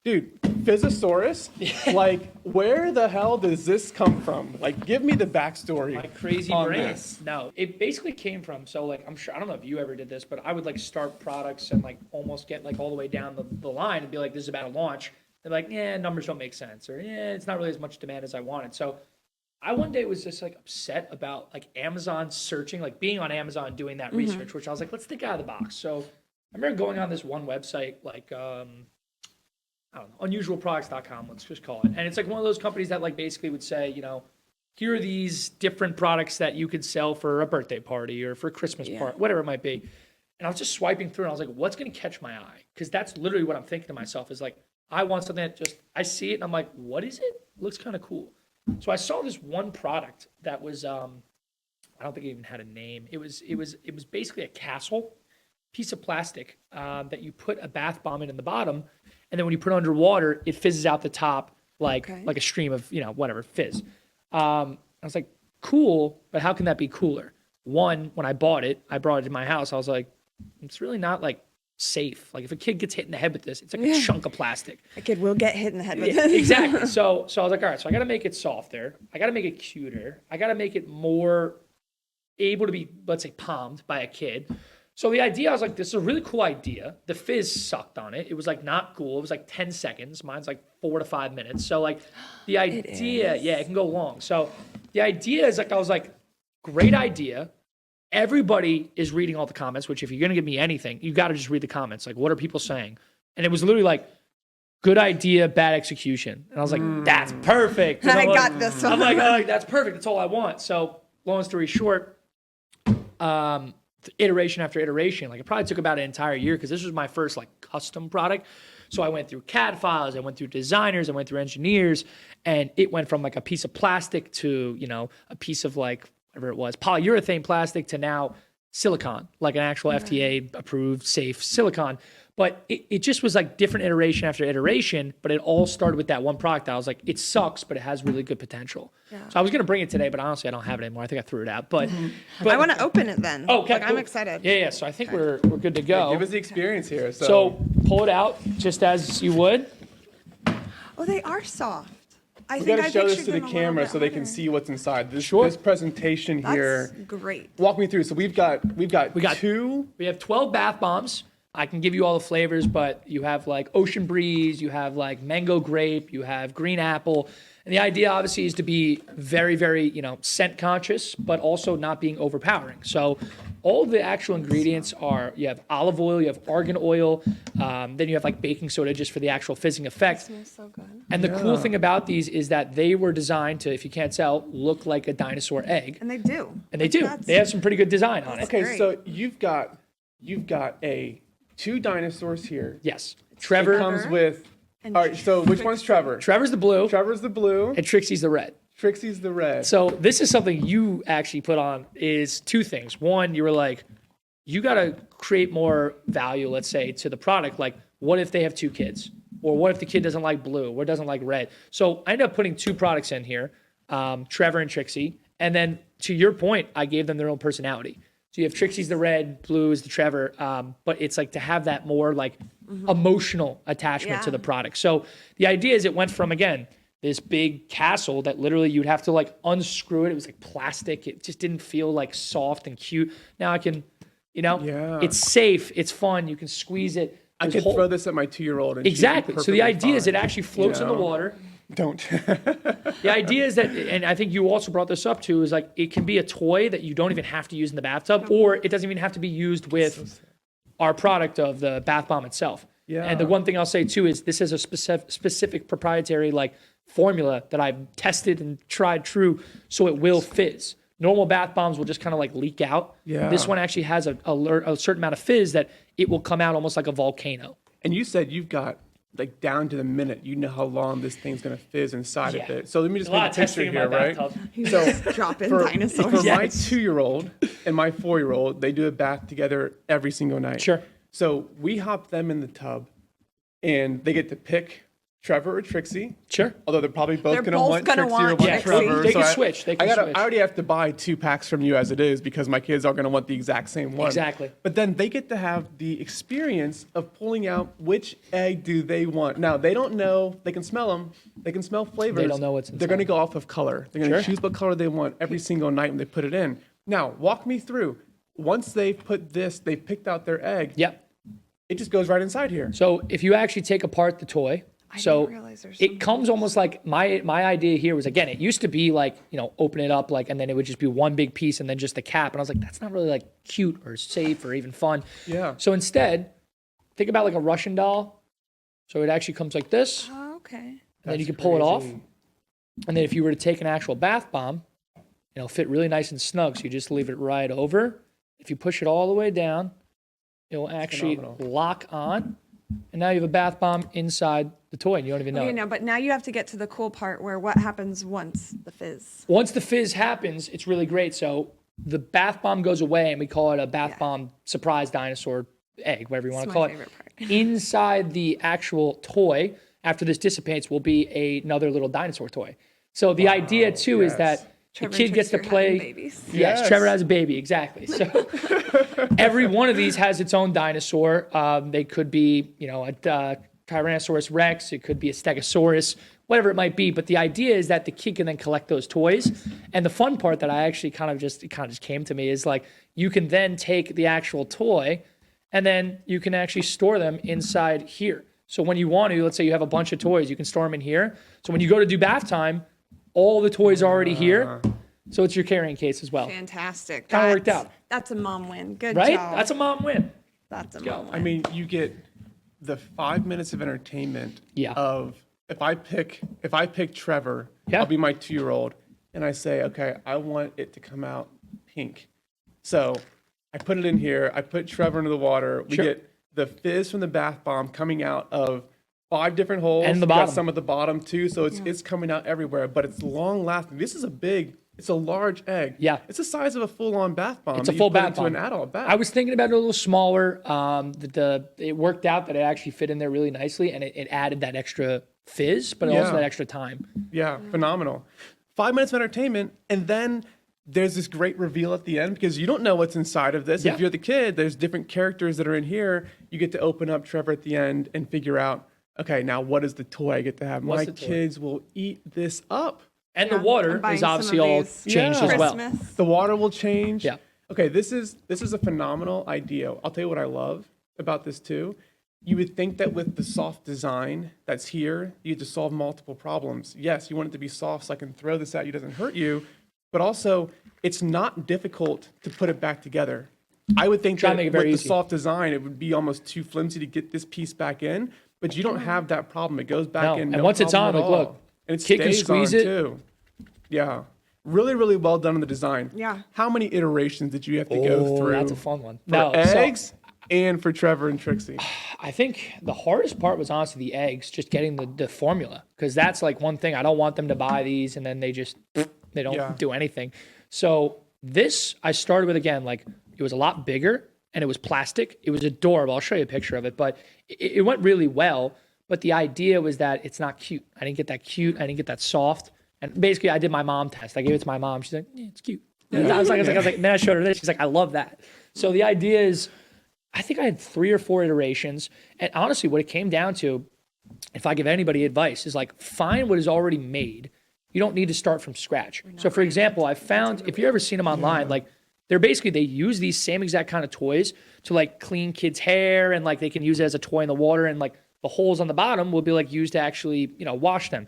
Dude, Fizzosaurus, like, where the hell does this come from? Like, give me the backstory. My crazy on brain. this. No, it basically came from, so like, I'm sure, I don't know if you ever did this, but I would like start products and like almost get like all the way down the line and be like, this is about to launch. They're like, yeah, numbers don't make sense, or yeah, it's not really as much demand as I wanted. So I one day was just like upset about like Amazon searching, like being on Amazon doing that research, which I was like, let's think out of the box. So I remember going on this one website, like I don't know, unusualproducts.com, let's just call it. And it's like one of those companies that like basically would say, you know, here are these different products that you could sell for a birthday party or for a Christmas party, whatever it might be. And I was just swiping through and I was like, what's going to catch my eye? Because that's literally what I'm thinking to myself is like, I want something that just, I see it and I'm like, what is it? Looks kind of cool. So I saw this one product that was, I don't think it even had a name. It was basically a castle piece of plastic that you put a bath bomb in the bottom, and then when you put it underwater, it fizzes out the top like a stream of whatever fizz. I was like, cool, but how can that be cooler? One, when I bought it, I brought it to my house. I was like, it's really not like safe. Like if a kid gets hit in the head with this, it's like a chunk of plastic. A kid will get hit in the head with it. Exactly. So I was like, all right, so I got to make it softer. I got to make it cuter. I got to make it more able to be, let's say, palmed by a kid. So the idea, I was like, this is a really cool idea. The fizz sucked on it. It was like not cool. It was like 10 seconds. Mine's like 4 to 5 minutes. So like the idea, it can go long. So the idea is like, I was like, great idea. Everybody is reading all the comments, which if you're going to give me anything, you got to just read the comments. Like, what are people saying? And it was literally like, good idea, bad execution. And I was like, that's perfect. And I I'm got like, this I'm one. like, that's perfect. That's all I want. So long story short, iteration after iteration, like it probably took about an entire year because this was my first like custom product. So I went through CAD files, I went through designers, I went through engineers, and it went from like a piece of plastic to, a piece of like, whatever it was, polyurethane plastic to now silicon, like an actual FDA approved safe silicon. But it just was like different iteration after iteration, but it all started with that one product. I was like, it sucks, but it has really good potential. Yeah. So I was going to bring it today, but honestly, I don't have it anymore. I think I threw it out. But I want to open it then. Okay, like, cool. I'm excited. Yeah. So I think we're good to go. Give us the experience here. So pull it out just as you would. Oh, they are soft. We got to show this to the camera so they can see what's inside. This presentation here. That's great. Walk me through. So we got two. We have 12 bath bombs. I can give you all the flavors, but you have like ocean breeze, you have like mango grape, you have green apple. And the idea obviously is to be very, very, scent conscious, but also not being overpowering. So all the actual ingredients are, you have olive oil, you have argan oil, then you have like baking soda just for the actual fizzing effect. It smells so good. And the cool thing about these is that they were designed to, if you can't tell, look like a dinosaur egg. And they do. And they do. They have some pretty good design on it. Okay, great. so you've got two dinosaurs here. Yes. Trevor comes with. All right, so which one's Trevor? Trevor's the blue. Trevor's the blue. And Trixie's the red. Trixie's the red. So this is something you actually put on is two things. One, you were like, you got to create more value, let's say, to the product. Like, what if they have two kids? Or what if the kid doesn't like blue or doesn't like red? So I ended up putting two products in here, Trevor and Trixie. And then to your point, I gave them their own personality. So you have Trixie's the red, blue is the Trevor, but it's like to have that more like emotional attachment to the product. So the idea is it went from, again, this big castle that literally you'd have to like unscrew it. It was like plastic. It just didn't feel like soft and cute. Now I can, it's safe. It's fun. You can squeeze it. I could throw this at my 2-year-old. Exactly. So the idea is it actually floats in the water. Don't. The idea is that, and I think you also brought this up too, is like it can be a toy that you don't even have to use in the bathtub, or it doesn't even have to be used with our product of the bath bomb itself. Yeah. And the one thing I'll say too is this is a specific proprietary like formula that I've tested and tried true, so it will fizz. Normal bath bombs will just kind of like leak out. Yeah. This one actually has a certain amount of fizz that it will come out almost like a volcano. And you said you've got like down to the minute, you know how long this thing's gonna fizz inside of it. So let me just paint a picture here, right? So dropping dinosaurs. For my 2-year-old and my 4-year-old, they do a bath together every single night. Sure. So we hop them in the tub, and they get to pick Trevor or Trixie. Sure. Although they're probably both They're going to both want gonna Trixie or want want Trixie. Trevor. They can I- switch. They can I switch. already have to buy 2 packs from you as it is because my kids are going to want the exact same one. Exactly. But then they get to have the experience of pulling out which egg do they want. Now, they don't know. They can smell them. They can smell flavors. They don't know what's They're going to inside. go off of color. They're going to Sure. choose what color they want every single night when they put it in. Now, walk me through. Once they put this, they picked out their egg. Yep. It just goes right inside here. So if you actually take apart the toy, so didn't realize there's it comes almost like my idea here was, again, it used to be like, open it up like, and then it would just be one big piece and then just the cap. And I was like, that's not really like cute or safe or even fun. Yeah. So instead, think about like a Russian doll. So it actually comes like this, and Oh, okay. then you can That's pull it off. crazy. And then if you were to take an actual bath bomb, it'll fit really nice and snug. So you just leave it right over. If you push it all the way down, it will actually phenomenal. lock on. And now you have a bath bomb inside the toy and you don't even know Okay, it. no, but now you have to get to the cool part where what happens once the fizz. Once the fizz happens, it's really great. So the bath bomb goes away and we call it a bath Yeah. bomb surprise dinosaur egg, whatever you want It's to my call it. favorite part. Inside the actual toy, after this dissipates, will be another little dinosaur toy. So the idea too is yes. that Trevor the kid and gets to Trixie are having play. babies. Yes, Yes. Trevor has a baby, exactly. So every one of these has its own dinosaur. They could be, a Tyrannosaurus Rex. It could be a Stegosaurus, whatever it might be. But the idea is that the kid can then collect those toys. And the fun part that I actually kind of just came to me is like you can then take the actual toy, and then you can actually store them inside here. So when you want to, let's say you have a bunch of toys, you can store them in here. So when you go to do bath time, all the toys are already here. So it's your carrying case as well. Fantastic. Kinda worked That's- out. That's a mom win. Good Right? job. That's a mom win. That's a go. mom win. I mean, you get the 5 minutes of entertainment Yeah. of if I pick Trevor, Yeah. I'll be my 2-year-old, and I say, okay, I want it to come out pink. So I put it in here. I put Trevor into the water. We Sure. get the fizz from the bath bomb coming out of 5 different holes. And the We got bottom. some at the bottom too, so it's coming out everywhere. But it's long lasting. This is it's a large egg. Yeah. It's the size of a full on bath bomb. It's a that you full put bath into bomb. an adult bath. I was thinking about it a little smaller. It worked out that it actually fit in there really nicely, and it added that extra fizz, but also Yeah. that extra time. Yeah, phenomenal. 5 minutes of entertainment, and then there's this great reveal at the end because you don't know what's inside of this. Yeah. If you're the kid, there's different characters that are in here. You get to open up Trevor at the end and figure out, okay, now what is the toy I get to have? What's My the toy? kids will eat this up. And Yeah, the water I'm buying is some obviously of all these. changed Yeah. as well. Christmas. The water will change. Yeah. Okay, this is a phenomenal idea. I'll tell you what I love about this too. You would think that with the soft design that's here, you have to solve multiple problems. Yes, you want it to be soft so I can throw this at you, it doesn't hurt you, but also it's not difficult to put it back together. I would think Try to that make it with very the easy. soft design, it would be almost too flimsy to get this piece back in, but you don't have that problem. It goes back No, in. and no once it's problem on, at like, look, all. And it kid can stays squeeze on it. too. Yeah. Really, really well done on the design. Yeah. How many iterations did you have to go through? That's a fun one. For No, so eggs and for Trevor and Trixie. I think the hardest part was honestly the eggs, just getting the formula, because that's like one thing. I don't want them to buy these and then they don't Yeah. do anything. So this I started with, again, like it was a lot bigger and it was plastic. It was adorable. I'll show you a picture of it, but it went really well. But the idea was that it's not cute. I didn't get that cute. I didn't get that soft. And basically, I did my mom test. I gave it to my mom. She's like, yeah, it's cute. And I was like, then I showed her this. She's like, I love that. So the idea is, I think I had 3 or 4 iterations. And honestly, what it came down to, if I give anybody advice, is like find what is already made. You don't need to start from scratch. So for example, I found, if you've ever seen them online, like they use these same exact kind of toys to like clean kids' hair, and like they can use it as a toy in the water, and like the holes on the bottom will be like used to actually, wash them.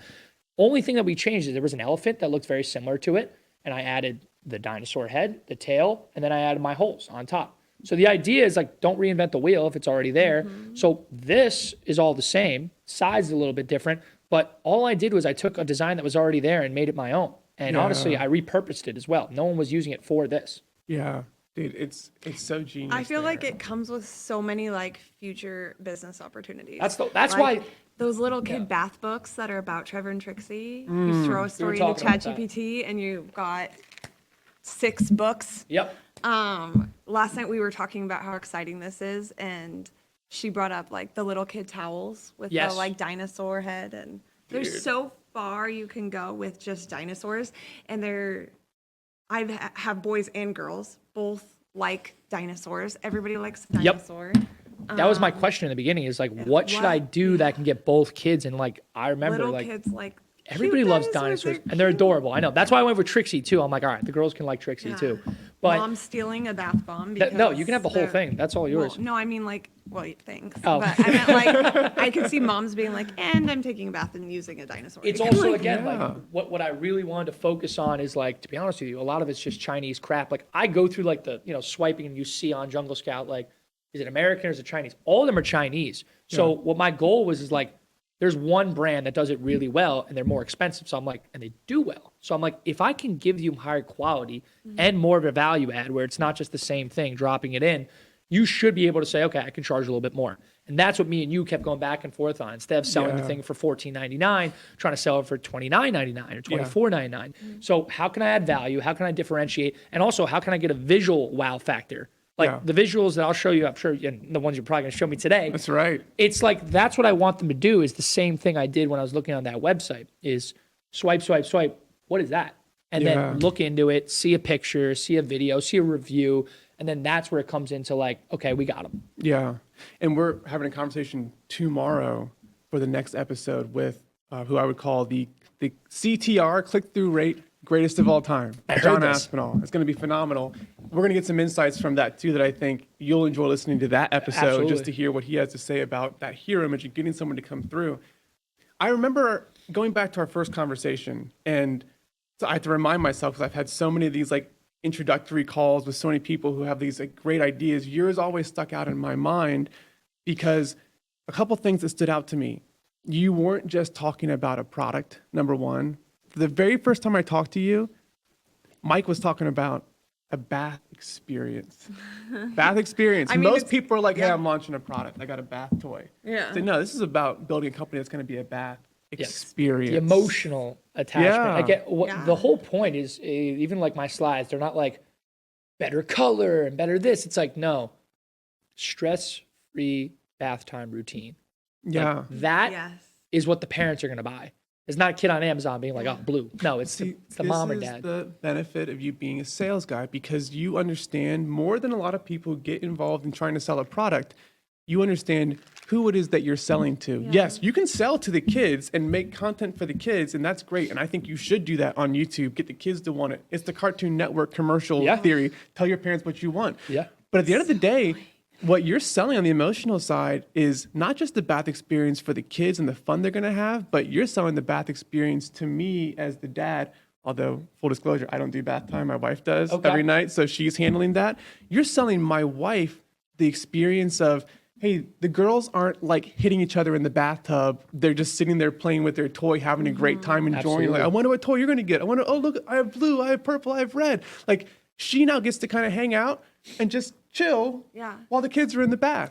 Only thing that we changed is there was an elephant that looked very similar to it, and I added the dinosaur head, the tail, and then I added my holes on top. So the idea is like, don't reinvent the wheel if it's already there. So this is all the same, size is a little bit different, but all I did was I took a design that was already there and made it my own. And honestly, I repurposed it as well. No one was using it for this. Yeah, dude, it's so genius. I feel like there. it comes with so many like future business opportunities. That's Like, why those little kid bath books that are about Trevor and Trixie. You throw a story into talking about that. ChatGPT and you've got 6 books. Yep. Last night we were talking about how exciting this is, and she brought up like the little kid towels with Yes. the like dinosaur head, and there's Dude. so far you can go with just dinosaurs. And have boys and girls both like dinosaurs. Everybody likes a Yep. dinosaur. That was my question in the beginning is like, what should I do that can get both kids? And like, I remember Little like kids like everybody cute loves dinosaurs and they're cute. adorable. I know. That's why I went with Trixie too. I'm like, all right, the girls can like Trixie Yeah. too. But Mom's stealing a bath bomb. no, you can have the whole they're- thing. That's all yours. Well, no, I mean like, well, thanks. Oh. But I meant like, I could see moms being like, and I'm taking a bath and using a dinosaur. It's again." also Like, again Yeah. like what I really wanted to focus on is like, to be honest with you, a lot of it's just Chinese crap. Like I go through like the swiping and you see on Jungle Scout like, is it American or is it Chinese? All of them are Chinese. So what my goal was is like, there's one brand that does it really well and they're more expensive. So I'm like, and they do well. So I'm like, if I can give you higher quality and more of a value add where it's not just the same thing, dropping it in, you should be able to say, okay, I can charge a little bit more. And that's what me and you kept going back and forth on. Instead of selling the Yeah. thing for $14.99, trying to sell it for $29.99 or $24.99. So how can I add value? How can I differentiate? And also, how can I get a visual wow factor? Like Yeah. the visuals that I'll show you, I'm sure, and the ones you're probably going to show me today. That's right. It's like that's what I want them to do is the same thing I did when I was looking on that website is swipe, swipe, swipe. What is that? And Yeah. then look into it, see a picture, see a video, see a review. And then that's where it comes into like, okay, we got them. Yeah. And we're having a conversation tomorrow for the next episode with who I would call the CTR click-through rate greatest of all time. I heard John this. Aspinall. It's going to be phenomenal. We're going to get some insights from that too that I think you'll enjoy listening to that episode Absolutely. just to hear what he has to say about that hero image and getting someone to come through. I remember going back to our first conversation, and so I have to remind myself because I've had so many of these like introductory calls with so many people who have these like great ideas. Yours always stuck out in my mind because a couple things that stood out to me. You weren't just talking about a product, number one. The very first time I talked to you, Mike was talking about a bath experience. Bath experience. I mean, Most it's- people are like, hey, yeah. I'm launching a product. I got a bath toy. Yeah. So, no, this is about building a company that's going to be a bath Yes. experience. The emotional attachment. Yeah. I get what Yeah. the whole point is even like my slides, they're not like better color and better this. It's like, no, stress-free bath time routine. Like, Yeah. that Yes. is what the parents are going to buy. It's not a kid on Amazon being like, oh, blue. No, it's See, it's the mom or this dad. is the benefit of you being a sales guy because you understand more than a lot of people who get involved in trying to sell a product. You understand who it is that you're selling to. Yes, you can sell to the kids and make content for the kids, and that's great. And I think you should do that on YouTube. Get the kids to want it. It's the Cartoon Network commercial Yeah. theory. Tell your parents what you want. Yeah. But at the end of the day, what you're selling on the emotional side is not just the bath experience for the kids and the fun they're going to have, but you're selling the bath experience to me as the dad. Although, full disclosure, I don't do bath time. My wife does Okay. every night, so she's handling that. You're selling my wife the experience of, hey, the girls aren't like hitting each other in the bathtub. They're just sitting there playing with their toy, having a great time, enjoying. Absolutely. Like, I wonder what toy you're going to get. I wonder, oh, look, I have blue, I have purple, I have red. Like, she now gets to kind of hang out and just chill Yeah. while the kids are in the bath.